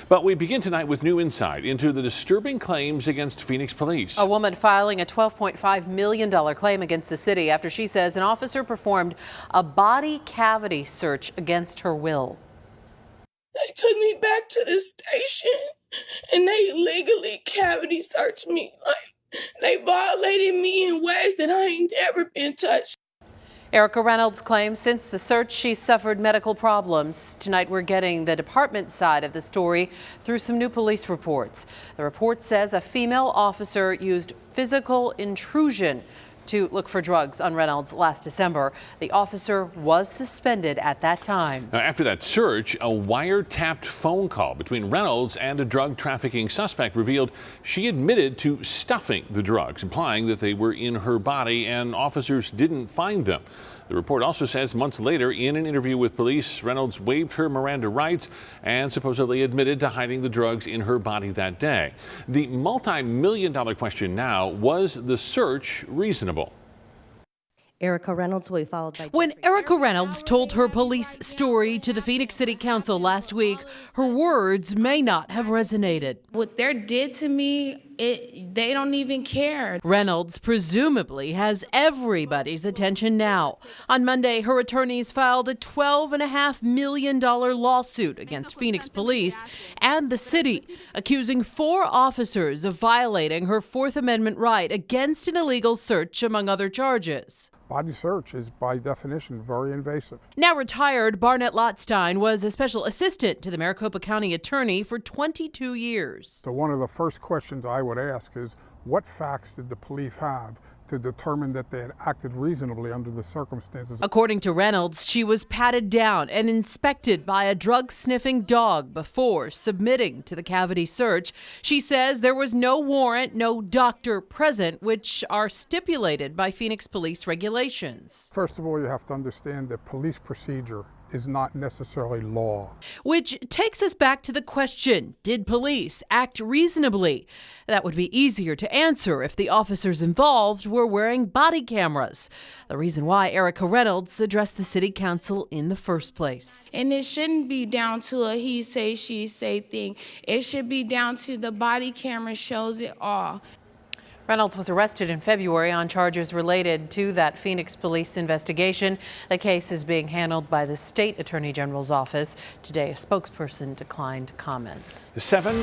But we begin tonight with new insight into the disturbing claims against Phoenix police. A woman filing a $12.5 million claim against the city after she says an officer performed a body cavity search against her will. They took me back to the station and they illegally cavity searched me. Like, they violated me in ways that I ain't ever been touched. Erica Reynolds claims since the search she suffered medical problems. Tonight we're getting the department side of the story through some new police reports. The report says a female officer used physical intrusion to look for drugs on Reynolds last December. The officer was suspended at that time. Now, after that search, a wiretapped phone call between Reynolds and a drug trafficking suspect revealed she admitted to stuffing the drugs, implying that they were in her body and officers didn't find them. The report also says months later, in an interview with police, Reynolds waived her Miranda rights and supposedly admitted to hiding the drugs in her body that day. The multi-million-dollar question now, was the search reasonable? Erica Reynolds will be followed by... When Erica Reynolds told her police story to the Phoenix City Council last week, her words may not have resonated. What they did to me, they don't even care. Reynolds presumably has everybody's attention now. On Monday, her attorneys filed a $12.5 million lawsuit against Phoenix police and the city, accusing 4 officers of violating her Fourth Amendment right against an illegal search, among other charges. Body search is, by definition, very invasive. Now retired, Barnett Lotstein was a special assistant to the Maricopa County attorney for 22 years. So one of the first questions I would ask is, what facts did the police have to determine that they had acted reasonably under the circumstances? According to Reynolds, she was patted down and inspected by a drug-sniffing dog before submitting to the cavity search. She says there was no warrant, no doctor present, which are stipulated by Phoenix police regulations. First of all, you have to understand that police procedure is not necessarily law. Which takes us back to the question, did police act reasonably? That would be easier to answer if the officers involved were wearing body cameras. The reason why Erica Reynolds addressed the city council in the first place. And it shouldn't be down to a he say, she say thing. It should be down to the body camera shows it all. Reynolds was arrested in February on charges related to that Phoenix police investigation. The case is being handled by the state attorney general's office. Today, a spokesperson declined to comment. 7